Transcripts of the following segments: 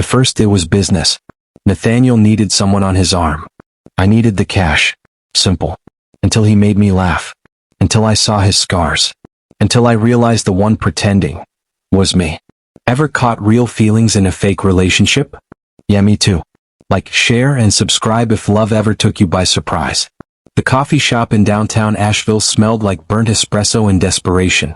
At first it was business. Nathaniel needed someone on his arm. I needed the cash. Simple. Until he made me laugh. Until I saw his scars. Until I realized the one pretending was me. Ever caught real feelings in a fake relationship? Yeah, me too. Like, share, and subscribe if love ever took you by surprise. The coffee shop in downtown Asheville smelled like burnt espresso in desperation.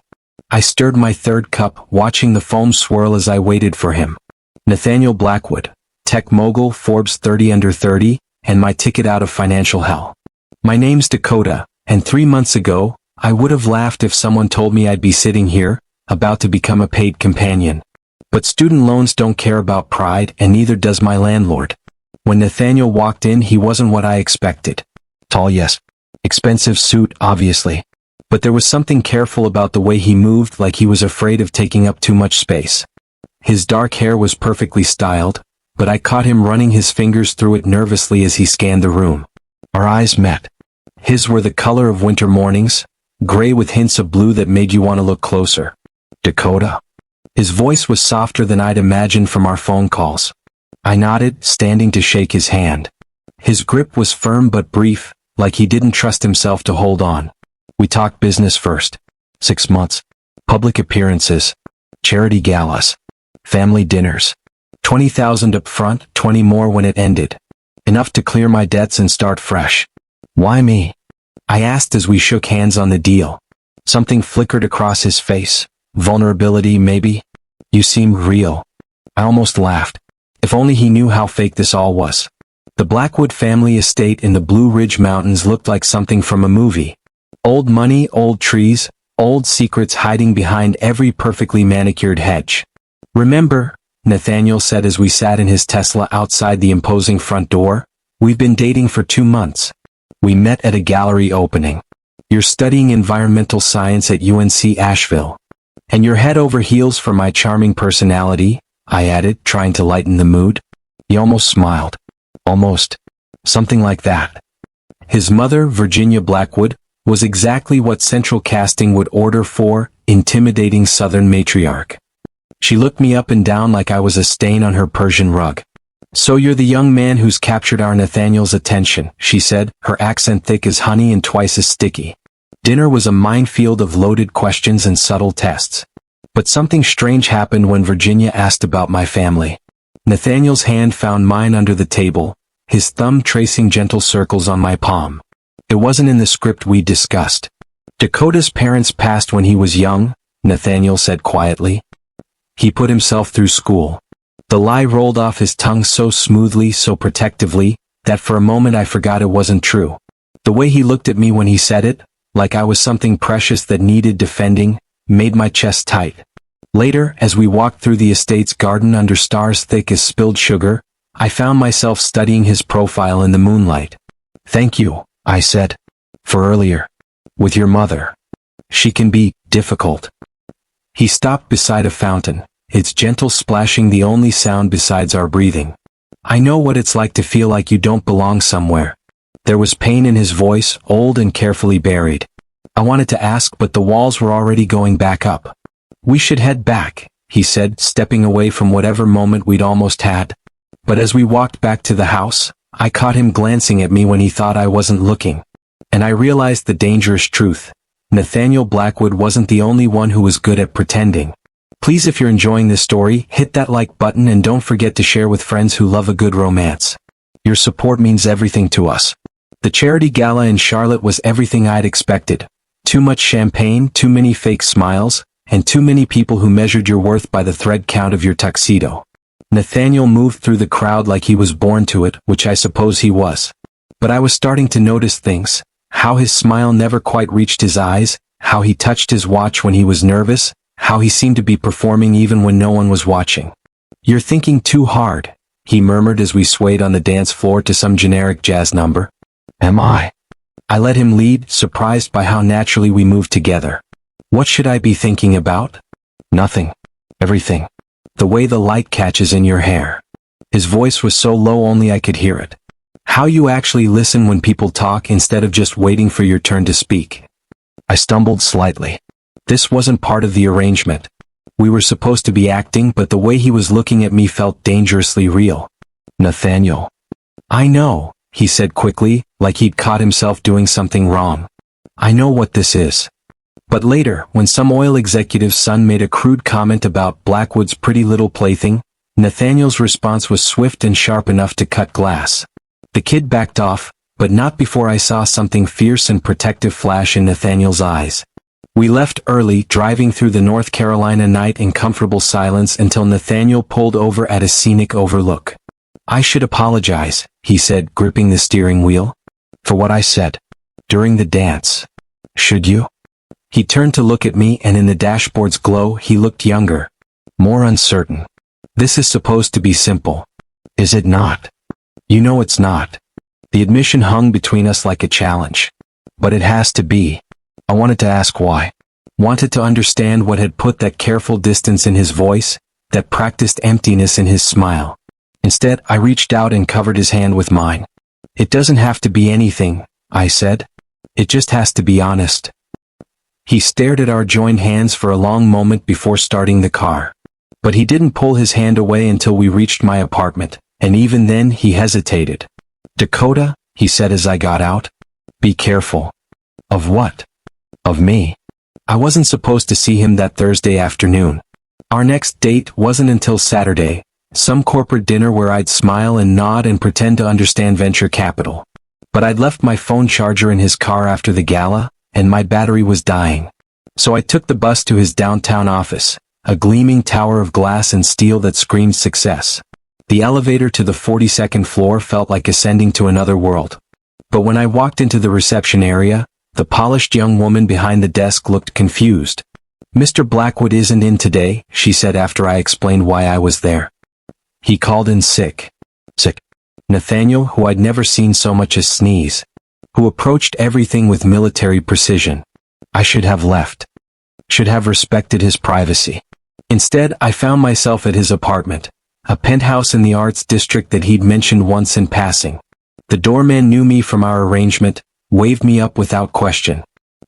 I stirred my third cup, watching the foam swirl as I waited for him. Nathaniel Blackwood, tech mogul, Forbes 30 under 30, and my ticket out of financial hell. My name's Dakota, and 3 months ago, I would have laughed if someone told me I'd be sitting here, about to become a paid companion. But student loans don't care about pride, and neither does my landlord. When Nathaniel walked in, he wasn't what I expected. Tall, yes. Expensive suit, obviously. But there was something careful about the way he moved, like he was afraid of taking up too much space. His dark hair was perfectly styled, but I caught him running his fingers through it nervously as he scanned the room. Our eyes met. His were the color of winter mornings, gray with hints of blue that made you want to look closer. Dakota. His voice was softer than I'd imagined from our phone calls. I nodded, standing to shake his hand. His grip was firm but brief, like he didn't trust himself to hold on. We talked business first. 6 months. Public appearances. Charity galas. Family dinners. 20,000 up front, 20 more when it ended. Enough to clear my debts and start fresh. Why me? I asked as we shook hands on the deal. Something flickered across his face. Vulnerability, maybe? You seem real. I almost laughed. If only he knew how fake this all was. The Blackwood family estate in the Blue Ridge Mountains looked like something from a movie. Old money, old trees, old secrets hiding behind every perfectly manicured hedge. Remember, Nathaniel said as we sat in his Tesla outside the imposing front door, we've been dating for 2 months. We met at a gallery opening. You're studying environmental science at UNC Asheville. And you're head over heels for my charming personality, I added, trying to lighten the mood. He almost smiled. Almost. Something like that. His mother, Virginia Blackwood, was exactly what central casting would order for, intimidating Southern matriarch. She looked me up and down like I was a stain on her Persian rug. So you're the young man who's captured our Nathaniel's attention, she said, her accent thick as honey and twice as sticky. Dinner was a minefield of loaded questions and subtle tests. But something strange happened when Virginia asked about my family. Nathaniel's hand found mine under the table, his thumb tracing gentle circles on my palm. It wasn't in the script we discussed. Dakota's parents passed when he was young, Nathaniel said quietly. He put himself through school. The lie rolled off his tongue so smoothly, so protectively, that for a moment I forgot it wasn't true. The way he looked at me when he said it, like I was something precious that needed defending, made my chest tight. Later, as we walked through the estate's garden under stars thick as spilled sugar, I found myself studying his profile in the moonlight. Thank you, I said. For earlier. With your mother. She can be difficult. He stopped beside a fountain, its gentle splashing the only sound besides our breathing. I know what it's like to feel like you don't belong somewhere. There was pain in his voice, old and carefully buried. I wanted to ask, but the walls were already going back up. We should head back, he said, stepping away from whatever moment we'd almost had. But as we walked back to the house, I caught him glancing at me when he thought I wasn't looking. And I realized the dangerous truth. Nathaniel Blackwood wasn't the only one who was good at pretending. Please, if you're enjoying this story, hit that like button and don't forget to share with friends who love a good romance. Your support means everything to us. The charity gala in Charlotte was everything I'd expected. Too much champagne, too many fake smiles, and too many people who measured your worth by the thread count of your tuxedo. Nathaniel moved through the crowd like he was born to it, which I suppose he was. But I was starting to notice things, how his smile never quite reached his eyes, how he touched his watch when he was nervous, how he seemed to be performing even when no one was watching. You're thinking too hard, he murmured as we swayed on the dance floor to some generic jazz number. Am I? I let him lead, surprised by how naturally we moved together. What should I be thinking about? Nothing. Everything. The way the light catches in your hair. His voice was so low only I could hear it. How you actually listen when people talk instead of just waiting for your turn to speak. I stumbled slightly. This wasn't part of the arrangement. We were supposed to be acting, but the way he was looking at me felt dangerously real. Nathaniel. I know, he said quickly, like he'd caught himself doing something wrong. I know what this is. But later, when some oil executive's son made a crude comment about Blackwood's pretty little plaything, Nathaniel's response was swift and sharp enough to cut glass. The kid backed off, but not before I saw something fierce and protective flash in Nathaniel's eyes. We left early, driving through the North Carolina night in comfortable silence until Nathaniel pulled over at a scenic overlook. I should apologize, he said, gripping the steering wheel. For what I said. During the dance. Should you? He turned to look at me, and in the dashboard's glow he looked younger. More uncertain. This is supposed to be simple. Is it not? You know it's not. The admission hung between us like a challenge. But it has to be. I wanted to ask why. Wanted to understand what had put that careful distance in his voice, that practiced emptiness in his smile. Instead, I reached out and covered his hand with mine. It doesn't have to be anything, I said. It just has to be honest. He stared at our joined hands for a long moment before starting the car. But he didn't pull his hand away until we reached my apartment, and even then he hesitated. Dakota, he said as I got out. Be careful. Of what? Of me. I wasn't supposed to see him that Thursday afternoon. Our next date wasn't until Saturday, some corporate dinner where I'd smile and nod and pretend to understand venture capital. But I'd left my phone charger in his car after the gala, and my battery was dying. So I took the bus to his downtown office, a gleaming tower of glass and steel that screamed success. The elevator to the 42nd floor felt like ascending to another world. But when I walked into the reception area, the polished young woman behind the desk looked confused. Mr. Blackwood isn't in today, she said after I explained why I was there. He called in sick. Sick. Nathaniel, who I'd never seen so much as sneeze. Who approached everything with military precision. I should have left. Should have respected his privacy. Instead, I found myself at his apartment, a penthouse in the arts district that he'd mentioned once in passing. The doorman knew me from our arrangement, waved me up without question.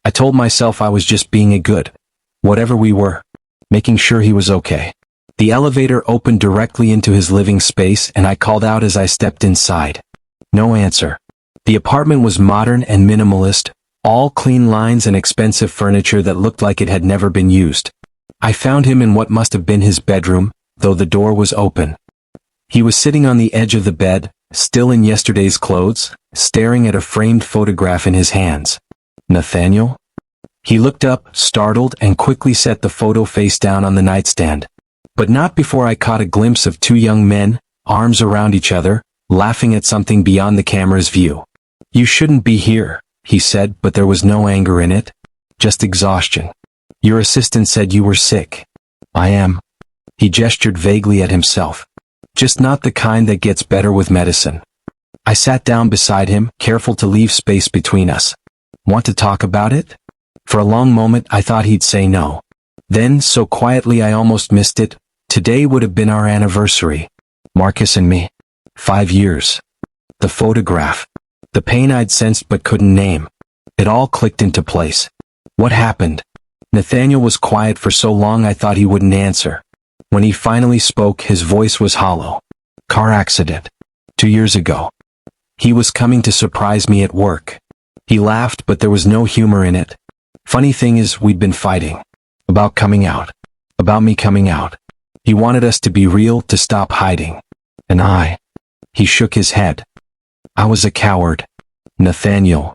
I told myself I was just being a good, whatever we were, making sure he was okay. The elevator opened directly into his living space, and I called out as I stepped inside. No answer. The apartment was modern and minimalist, all clean lines and expensive furniture that looked like it had never been used. I found him in what must have been his bedroom, though the door was open. He was sitting on the edge of the bed, still in yesterday's clothes, staring at a framed photograph in his hands. Nathaniel? He looked up, startled, and quickly set the photo face down on the nightstand. But not before I caught a glimpse of two young men, arms around each other, laughing at something beyond the camera's view. You shouldn't be here, he said, but there was no anger in it. Just exhaustion. Your assistant said you were sick. I am. He gestured vaguely at himself. Just not the kind that gets better with medicine. I sat down beside him, careful to leave space between us. Want to talk about it? For a long moment I thought he'd say no. Then, so quietly I almost missed it, today would have been our anniversary. Marcus and me. 5 years. The photograph. The pain I'd sensed but couldn't name. It all clicked into place. What happened? Nathaniel was quiet for so long I thought he wouldn't answer. When he finally spoke, his voice was hollow. Car accident. 2 years ago. He was coming to surprise me at work. He laughed, but there was no humor in it. Funny thing is, we'd been fighting. About coming out. About me coming out. He wanted us to be real, to stop hiding. And I. He shook his head. I was a coward. Nathaniel.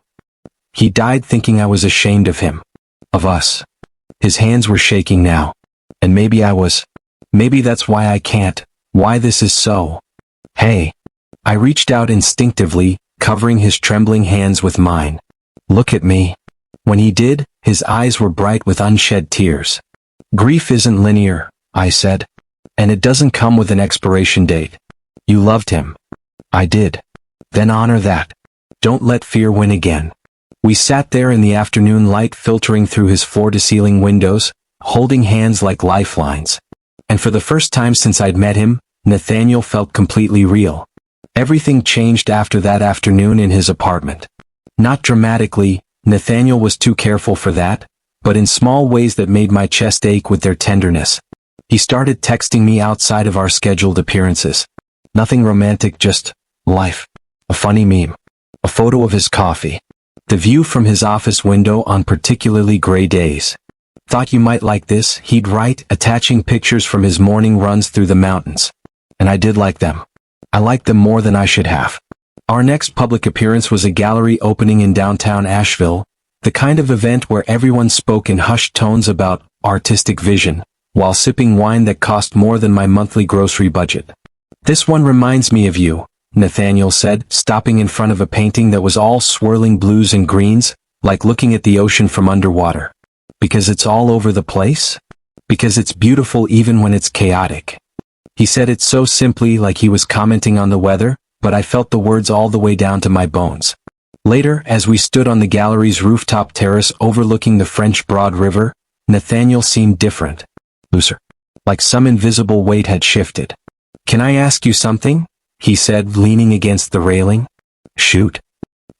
He died thinking I was ashamed of him. Of us. His hands were shaking now. And maybe I was. Maybe that's why I can't. Why this is so. Hey. I reached out instinctively, covering his trembling hands with mine. Look at me. When he did, his eyes were bright with unshed tears. Grief isn't linear, I said. And it doesn't come with an expiration date. You loved him. I did. Then honor that. Don't let fear win again. We sat there in the afternoon light filtering through his floor-to-ceiling windows, holding hands like lifelines. And for the first time since I'd met him, Nathaniel felt completely real. Everything changed after that afternoon in his apartment. Not dramatically, Nathaniel was too careful for that, but in small ways that made my chest ache with their tenderness. He started texting me outside of our scheduled appearances. Nothing romantic, just life. A funny meme. A photo of his coffee. The view from his office window on particularly gray days. Thought you might like this, he'd write, attaching pictures from his morning runs through the mountains. And I did like them. I liked them more than I should have. Our next public appearance was a gallery opening in downtown Asheville, the kind of event where everyone spoke in hushed tones about artistic vision, while sipping wine that cost more than my monthly grocery budget. "This one reminds me of you," Nathaniel said, stopping in front of a painting that was all swirling blues and greens, like looking at the ocean from underwater. "Because it's all over the place? Because it's beautiful even when it's chaotic." He said it so simply, like he was commenting on the weather, but I felt the words all the way down to my bones. Later, as we stood on the gallery's rooftop terrace overlooking the French Broad River, Nathaniel seemed different. Looser. Like some invisible weight had shifted. "Can I ask you something?" he said, leaning against the railing. "Shoot.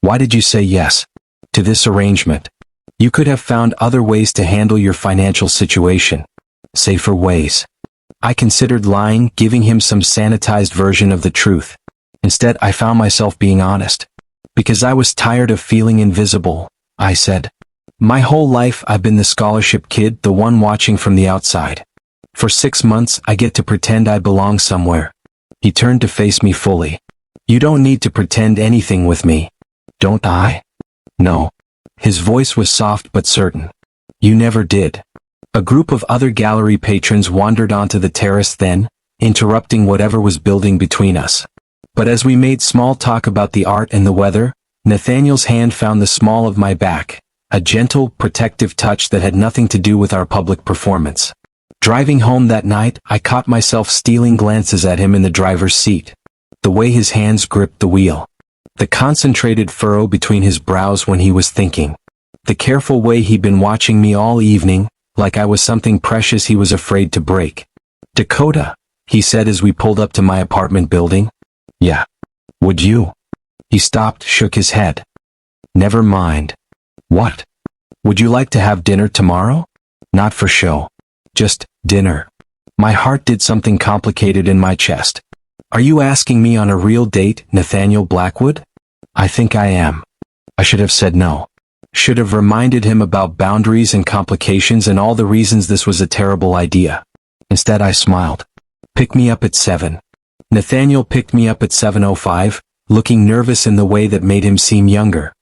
Why did you say yes to this arrangement? You could have found other ways to handle your financial situation. Safer ways." I considered lying, giving him some sanitized version of the truth. Instead, I found myself being honest. "Because I was tired of feeling invisible," I said. "My whole life I've been the scholarship kid, the one watching from the outside. For 6 months I get to pretend I belong somewhere." He turned to face me fully. "You don't need to pretend anything with me. Don't I?" "No." His voice was soft but certain. "You never did." A group of other gallery patrons wandered onto the terrace then, interrupting whatever was building between us. But as we made small talk about the art and the weather, Nathaniel's hand found the small of my back, a gentle, protective touch that had nothing to do with our public performance. Driving home that night, I caught myself stealing glances at him in the driver's seat. The way his hands gripped the wheel. The concentrated furrow between his brows when he was thinking. The careful way he'd been watching me all evening, like I was something precious he was afraid to break. "Dakota," he said as we pulled up to my apartment building. "Yeah. Would you?" He stopped, shook his head. "Never mind." "What? Would you like to have dinner tomorrow?" "Not for show. Just dinner." My heart did something complicated in my chest. "Are you asking me on a real date, Nathaniel Blackwood?" "I think I am." I should have said no. Should have reminded him about boundaries and complications and all the reasons this was a terrible idea. Instead I smiled. "Pick me up at 7. Nathaniel picked me up at 7:05, looking nervous in the way that made him seem younger.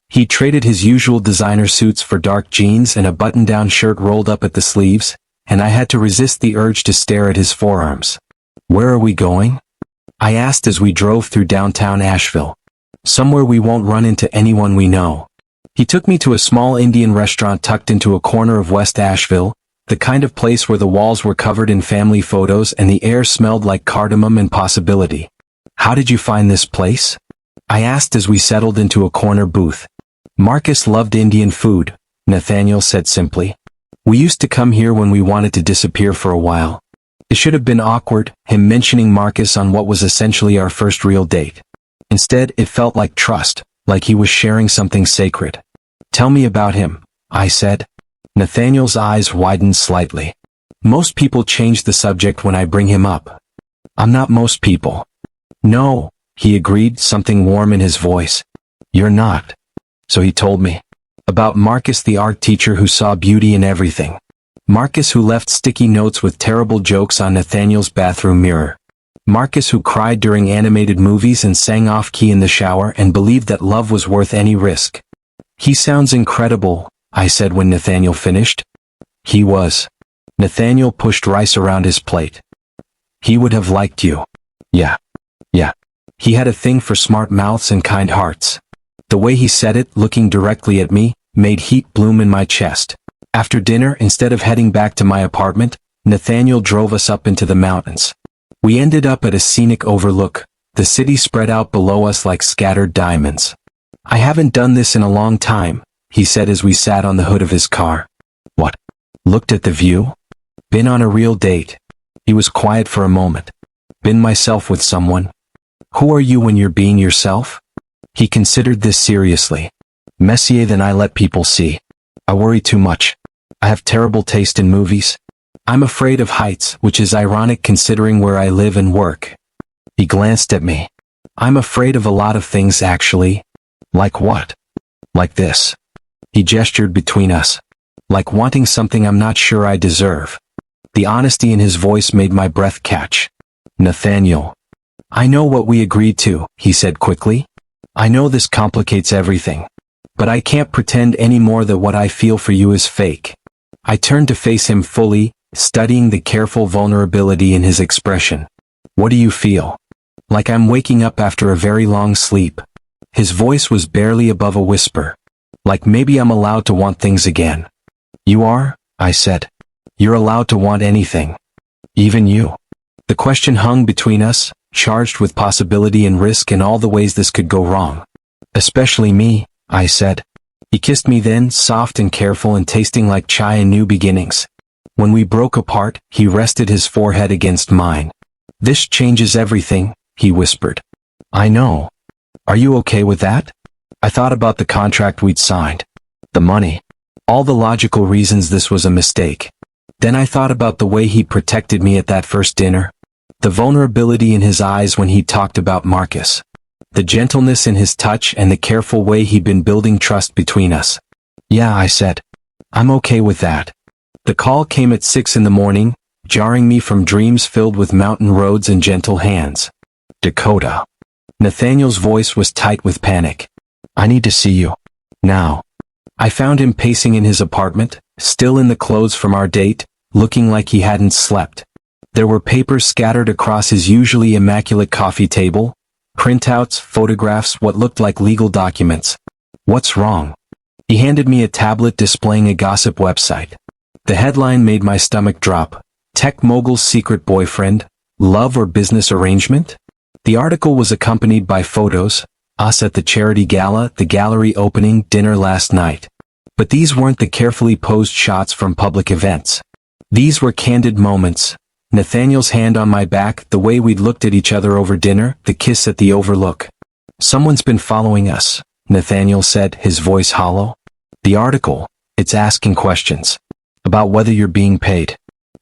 He traded his usual designer suits for dark jeans and a button-down shirt rolled up at the sleeves, and I had to resist the urge to stare at his forearms. "Where are we going?" I asked as we drove through downtown Asheville. "Somewhere we won't run into anyone we know." He took me to a small Indian restaurant tucked into a corner of West Asheville, the kind of place where the walls were covered in family photos and the air smelled like cardamom and possibility. "How did you find this place?" I asked as we settled into a corner booth. "Marcus loved Indian food," Nathaniel said simply. "We used to come here when we wanted to disappear for a while." It should have been awkward, him mentioning Marcus on what was essentially our first real date. Instead, it felt like trust, like he was sharing something sacred. "Tell me about him," I said. Nathaniel's eyes widened slightly. "Most people change the subject when I bring him up." "I'm not most people." "No," he agreed, something warm in his voice. "You're not." So he told me. About Marcus, the art teacher who saw beauty in everything. Marcus who left sticky notes with terrible jokes on Nathaniel's bathroom mirror. Marcus who cried during animated movies and sang off-key in the shower and believed that love was worth any risk. "He sounds incredible," I said when Nathaniel finished. "He was." Nathaniel pushed rice around his plate. "He would have liked you." Yeah. He had a thing for smart mouths and kind hearts. The way he said it, looking directly at me, made heat bloom in my chest. After dinner, instead of heading back to my apartment, Nathaniel drove us up into the mountains. We ended up at a scenic overlook, the city spread out below us like scattered diamonds. "I haven't done this in a long time," he said as we sat on the hood of his car. "What?" "Looked at the view?" "Been on a real date." He was quiet for a moment. "Been myself with someone." "Who are you when you're being yourself?" He considered this seriously. "Messier than I let people see. I worry too much. I have terrible taste in movies. I'm afraid of heights, which is ironic considering where I live and work. He glanced at me. I'm afraid of a lot of things actually. Like what? Like this. He gestured between us. Like wanting something I'm not sure I deserve. The honesty in his voice made my breath catch. Nathaniel. I know what we agreed to, he said quickly. I know this complicates everything. But I can't pretend anymore that what I feel for you is fake. I turned to face him fully, studying the careful vulnerability in his expression. What do you feel? Like I'm waking up after a very long sleep. His voice was barely above a whisper. Like maybe I'm allowed to want things again. You are, I said. You're allowed to want anything. Even you. The question hung between us, charged with possibility and risk and all the ways this could go wrong. Especially me, I said. He kissed me then, soft and careful and tasting like chai and new beginnings. When we broke apart, he rested his forehead against mine. This changes everything, he whispered. I know. Are you okay with that? I thought about the contract we'd signed. The money. All the logical reasons this was a mistake. Then I thought about the way he protected me at that first dinner. The vulnerability in his eyes when he talked about Marcus. The gentleness in his touch and the careful way he'd been building trust between us. Yeah, I said. I'm okay with that. The call came at 6 a.m, jarring me from dreams filled with mountain roads and gentle hands. Dakota. Nathaniel's voice was tight with panic. I need to see you. Now. I found him pacing in his apartment, still in the clothes from our date, looking like he hadn't slept. There were papers scattered across his usually immaculate coffee table, printouts, photographs, what looked like legal documents. What's wrong? He handed me a tablet displaying a gossip website. The headline made my stomach drop. Tech mogul's secret boyfriend, love or business arrangement? The article was accompanied by photos, us at the charity gala, the gallery opening, dinner last night. But these weren't the carefully posed shots from public events. These were candid moments. Nathaniel's hand on my back, the way we'd looked at each other over dinner, the kiss at the overlook. Someone's been following us, Nathaniel said, his voice hollow. The article, it's asking questions. About whether you're being paid.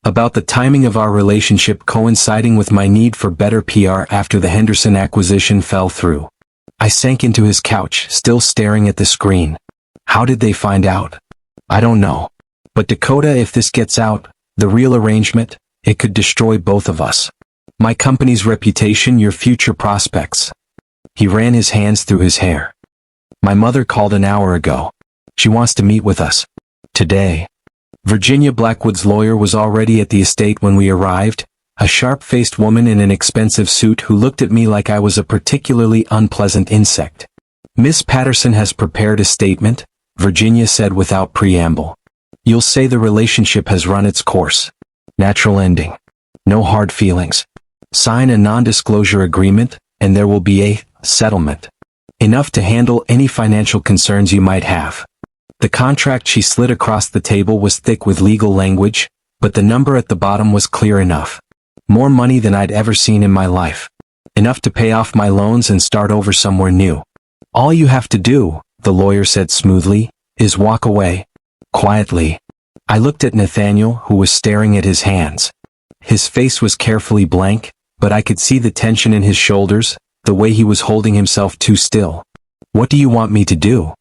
About the timing of our relationship coinciding with my need for better PR after the Henderson acquisition fell through. I sank into his couch, still staring at the screen. How did they find out? I don't know. But Dakota, if this gets out, the real arrangement, it could destroy both of us. My company's reputation, your future prospects. He ran his hands through his hair. My mother called an hour ago. She wants to meet with us. Today. Virginia Blackwood's lawyer was already at the estate when we arrived, a sharp-faced woman in an expensive suit who looked at me like I was a particularly unpleasant insect. Miss Patterson has prepared a statement, Virginia said without preamble. You'll say the relationship has run its course. Natural ending. No hard feelings. Sign a non-disclosure agreement, and there will be a settlement. Enough to handle any financial concerns you might have. The contract she slid across the table was thick with legal language, but the number at the bottom was clear enough. More money than I'd ever seen in my life. Enough to pay off my loans and start over somewhere new. All you have to do, the lawyer said smoothly, is walk away. Quietly. I looked at Nathaniel, who was staring at his hands. His face was carefully blank, but I could see the tension in his shoulders, the way he was holding himself too still. What do you want me to do?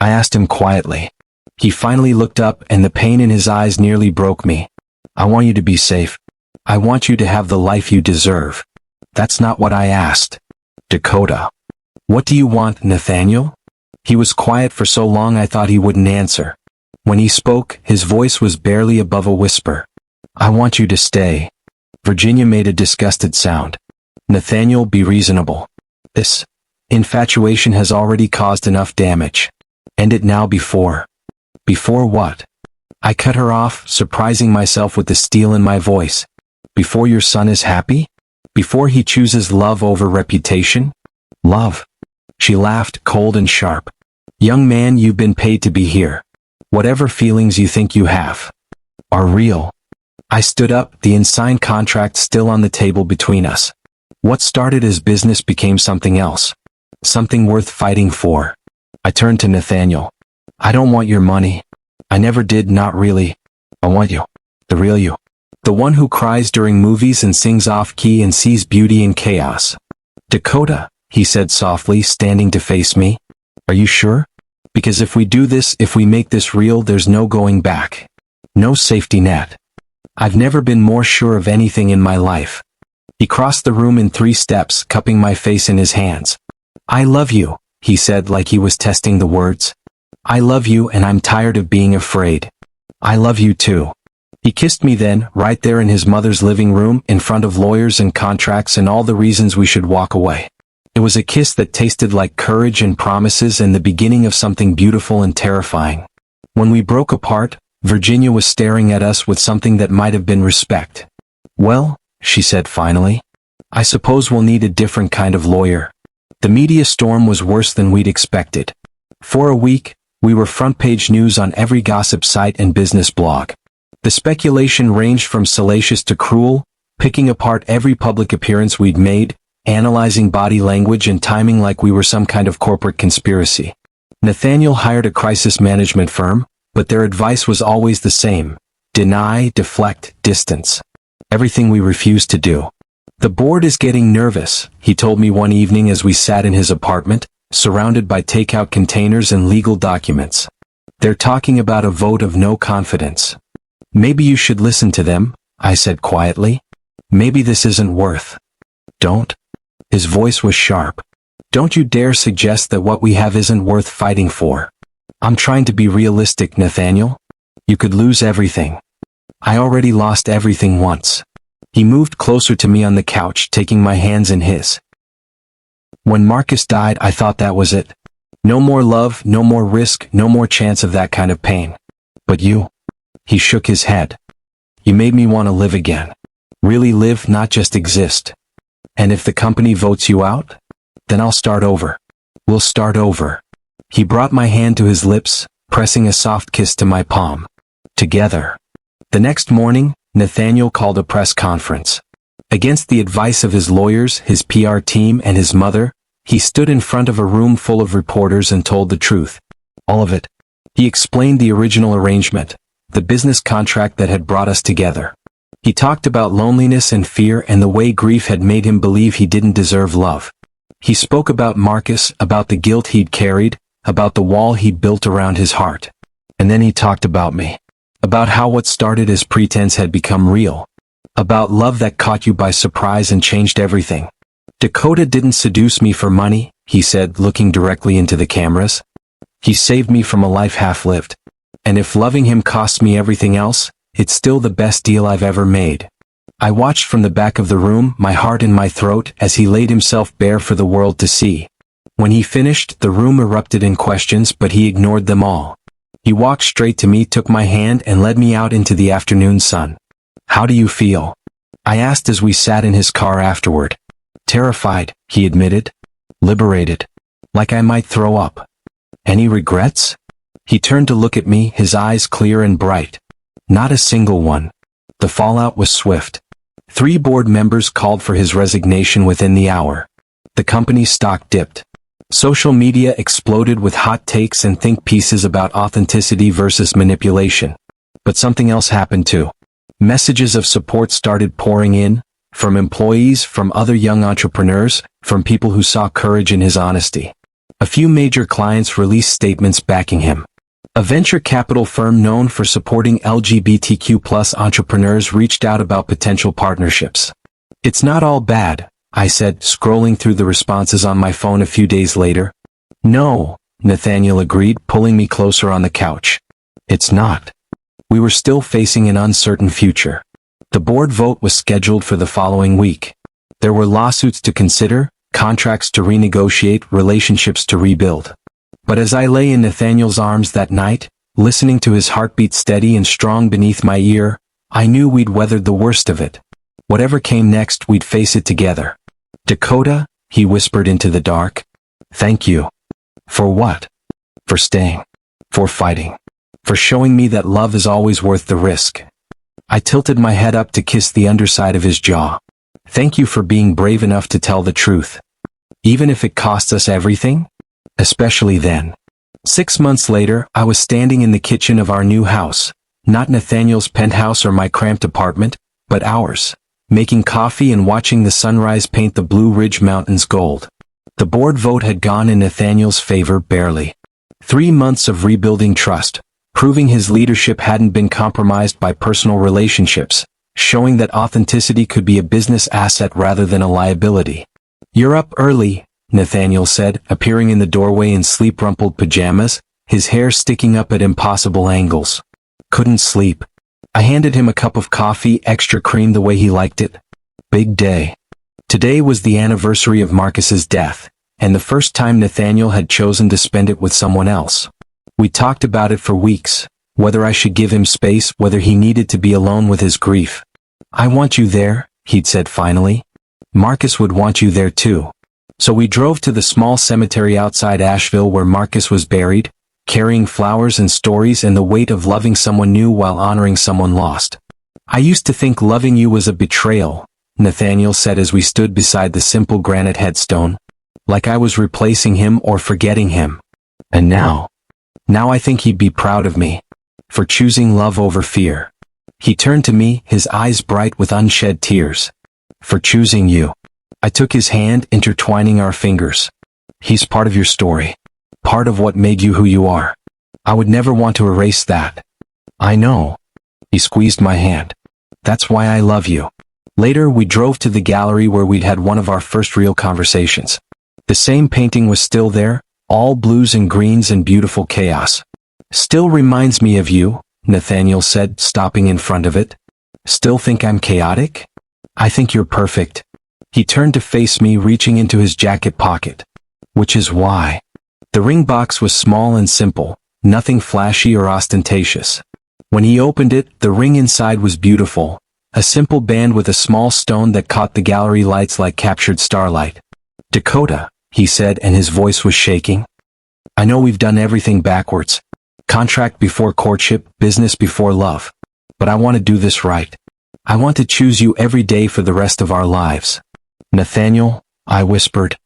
I asked him quietly. He finally looked up and the pain in his eyes nearly broke me. I want you to be safe. I want you to have the life you deserve. That's not what I asked. Dakota. What do you want, Nathaniel? He was quiet for so long I thought he wouldn't answer. When he spoke, his voice was barely above a whisper. I want you to stay. Virginia made a disgusted sound. Nathaniel, be reasonable. This infatuation has already caused enough damage. End it now before. Before what? I cut her off, surprising myself with the steel in my voice. Before your son is happy? Before he chooses love over reputation? Love. She laughed, cold and sharp. Young man, you've been paid to be here. Whatever feelings you think you have are real. I stood up, the unsigned contract still on the table between us. What started as business became something else. Something worth fighting for. I turned to Nathaniel. I don't want your money. I never did, not really. I want you. The real you. The one who cries during movies and sings off-key and sees beauty in chaos. Dakota, he said softly, standing to face me. Are you sure? Because if we do this, if we make this real, there's no going back. No safety net. I've never been more sure of anything in my life. He crossed the room in 3 steps, cupping my face in his hands. I love you, he said like he was testing the words. I love you and I'm tired of being afraid. I love you too. He kissed me then, right there in his mother's living room, in front of lawyers and contracts and all the reasons we should walk away. It was a kiss that tasted like courage and promises and the beginning of something beautiful and terrifying. When we broke apart, Virginia was staring at us with something that might have been respect. Well, she said finally, I suppose we'll need a different kind of lawyer. The media storm was worse than we'd expected. For a week, we were front-page news on every gossip site and business blog. The speculation ranged from salacious to cruel, picking apart every public appearance we'd made, analyzing body language and timing like we were some kind of corporate conspiracy. Nathaniel hired a crisis management firm, but their advice was always the same: deny, deflect, distance. Everything we refused to do. The board is getting nervous, he told me one evening as we sat in his apartment, surrounded by takeout containers and legal documents. They're talking about a vote of no confidence. Maybe you should listen to them, I said quietly. Maybe this isn't worth. Don't. His voice was sharp. Don't you dare suggest that what we have isn't worth fighting for. I'm trying to be realistic, Nathaniel. You could lose everything. I already lost everything once. He moved closer to me on the couch, taking my hands in his. When Marcus died, I thought that was it. No more love, no more risk, no more chance of that kind of pain. But you. He shook his head. You made me want to live again. Really live, not just exist. And if the company votes you out, then I'll start over. We'll start over. He brought my hand to his lips, pressing a soft kiss to my palm. Together. The next morning, Nathaniel called a press conference. Against the advice of his lawyers, his PR team, and his mother, he stood in front of a room full of reporters and told the truth. All of it. He explained the original arrangement, the business contract that had brought us together. He talked about loneliness and fear and the way grief had made him believe he didn't deserve love. He spoke about Marcus, about the guilt he'd carried, about the wall he'd built around his heart. And then he talked about me. About how what started as pretense had become real. About love that caught you by surprise and changed everything. Dakota didn't seduce me for money, he said, looking directly into the cameras. He saved me from a life half-lived. And if loving him costs me everything else, it's still the best deal I've ever made. I watched from the back of the room, my heart in my throat, as he laid himself bare for the world to see. When he finished, the room erupted in questions, but he ignored them all. He walked straight to me, took my hand, and led me out into the afternoon sun. How do you feel? I asked as we sat in his car afterward. Terrified, he admitted. Liberated. Like I might throw up. Any regrets? He turned to look at me, his eyes clear and bright. Not a single one. The fallout was swift. 3 board members called for his resignation within the hour. The company's stock dipped. Social media exploded with hot takes and think pieces about authenticity versus manipulation. But something else happened too. Messages of support started pouring in, from employees, from other young entrepreneurs, from people who saw courage in his honesty. A few major clients released statements backing him. A venture capital firm known for supporting LGBTQ+ entrepreneurs reached out about potential partnerships. It's not all bad, I said, scrolling through the responses on my phone a few days later. No, Nathaniel agreed, pulling me closer on the couch. It's not. We were still facing an uncertain future. The board vote was scheduled for the following week. There were lawsuits to consider, contracts to renegotiate, relationships to rebuild. But as I lay in Nathaniel's arms that night, listening to his heartbeat steady and strong beneath my ear, I knew we'd weathered the worst of it. Whatever came next, we'd face it together. Dakota, he whispered into the dark. Thank you. For what? For staying. For fighting. For showing me that love is always worth the risk. I tilted my head up to kiss the underside of his jaw. Thank you for being brave enough to tell the truth. Even if it costs us everything? Especially then. 6 months later, I was standing in the kitchen of our new house. Not Nathaniel's penthouse or my cramped apartment, but hours, making coffee and watching the sunrise paint the Blue Ridge Mountains gold. The board vote had gone in Nathaniel's favor barely. 3 months of rebuilding trust, proving his leadership hadn't been compromised by personal relationships, showing that authenticity could be a business asset rather than a liability. "You're up early," Nathaniel said, appearing in the doorway in sleep-rumpled pajamas, his hair sticking up at impossible angles. "Couldn't sleep." I handed him a cup of coffee, extra cream the way he liked it. "Big day." Today was the anniversary of Marcus's death, and the first time Nathaniel had chosen to spend it with someone else. We talked about it for weeks, whether I should give him space, whether he needed to be alone with his grief. "I want you there," he'd said finally. "Marcus would want you there too." So we drove to the small cemetery outside Asheville where Marcus was buried, carrying flowers and stories and the weight of loving someone new while honoring someone lost. "I used to think loving you was a betrayal," Nathaniel said as we stood beside the simple granite headstone. "Like I was replacing him or forgetting him. And now I think he'd be proud of me. For choosing love over fear." He turned to me, his eyes bright with unshed tears. "For choosing you." I took his hand, intertwining our fingers. "He's part of your story. Part of what made you who you are. I would never want to erase that." "I know." He squeezed my hand. "That's why I love you." Later we drove to the gallery where we'd had one of our first real conversations. The same painting was still there, all blues and greens and beautiful chaos. "Still reminds me of you," Nathaniel said, stopping in front of it. "Still think I'm chaotic? I think you're perfect." He turned to face me, reaching into his jacket pocket. "Which is why." The ring box was small and simple, nothing flashy or ostentatious. When he opened it, the ring inside was beautiful, a simple band with a small stone that caught the gallery lights like captured starlight. "Dakota," he said, and his voice was shaking. "I know we've done everything backwards. Contract before courtship, business before love. But I want to do this right. I want to choose you every day for the rest of our lives." "Nathaniel," I whispered,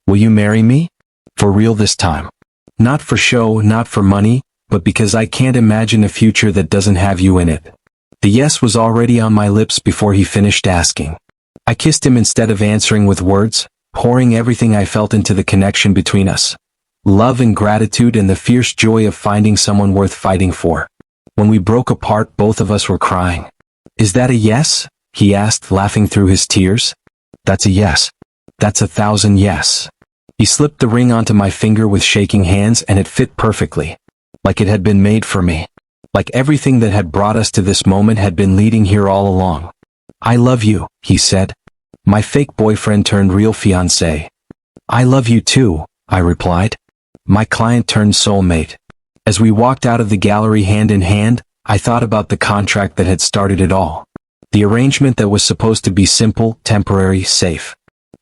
"will you marry me? For real this time. Not for show, not for money, but because I can't imagine a future that doesn't have you in it." The yes was already on my lips before he finished asking. I kissed him instead of answering with words, pouring everything I felt into the connection between us. Love and gratitude and the fierce joy of finding someone worth fighting for. When we broke apart, both of us were crying. "Is that a yes?" he asked, laughing through his tears. "That's a yes. That's 1,000 yes." He slipped the ring onto my finger with shaking hands, and it fit perfectly. Like it had been made for me. Like everything that had brought us to this moment had been leading here all along. "I love you," he said. My fake boyfriend turned real fiancé. "I love you too," I replied. My client turned soulmate. As we walked out of the gallery hand in hand, I thought about the contract that had started it all. The arrangement that was supposed to be simple, temporary, safe.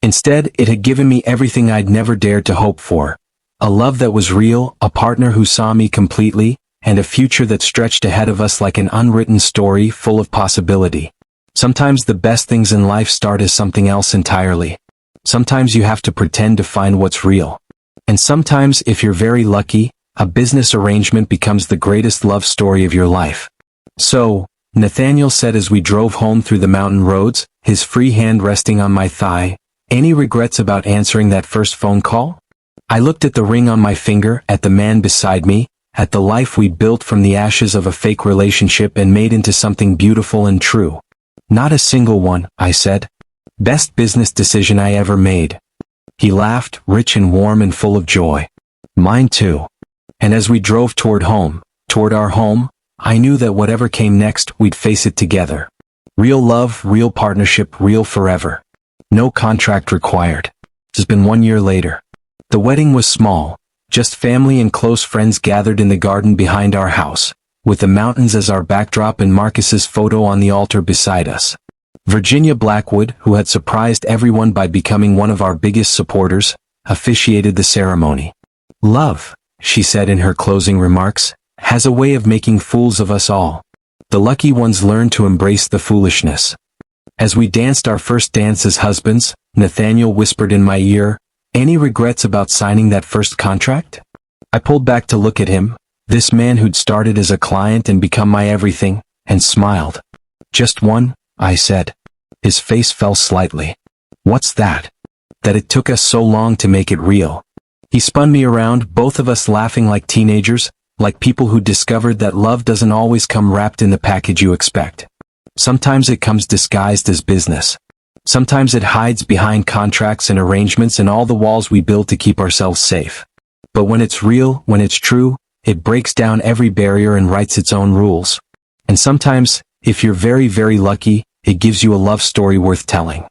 Instead, it had given me everything I'd never dared to hope for. A love that was real, a partner who saw me completely, and a future that stretched ahead of us like an unwritten story full of possibility. Sometimes the best things in life start as something else entirely. Sometimes you have to pretend to find what's real. And sometimes, if you're very lucky, a business arrangement becomes the greatest love story of your life. "So," Nathaniel said as we drove home through the mountain roads, his free hand resting on my thigh, "any regrets about answering that first phone call?" I looked at the ring on my finger, at the man beside me, at the life we built from the ashes of a fake relationship and made into something beautiful and true. "Not a single one," I said. "Best business decision I ever made." He laughed, rich and warm and full of joy. "Mine too." And as we drove toward our home, I knew that whatever came next, we'd face it together. Real love, real partnership, real forever. No contract required. It's been 1 year later. The wedding was small, just family and close friends gathered in the garden behind our house, with the mountains as our backdrop and Marcus's photo on the altar beside us. Virginia Blackwood, who had surprised everyone by becoming one of our biggest supporters, officiated the ceremony. "Love," she said in her closing remarks, "has a way of making fools of us all. The lucky ones learn to embrace the foolishness." As we danced our first dance as husbands, Nathaniel whispered in my ear, "Any regrets about signing that first contract?" I pulled back to look at him, this man who'd started as a client and become my everything, and smiled. "Just one," I said. His face fell slightly. What's that? That it took us so long to make it real. He spun me around, both of us laughing like teenagers, like people who discovered that love doesn't always come wrapped in the package you expect. Sometimes it comes disguised as business. Sometimes it hides behind contracts and arrangements and all the walls we build to keep ourselves safe. But when it's real, when it's true, it breaks down every barrier and writes its own rules. And sometimes, if you're very, very lucky, it gives you a love story worth telling.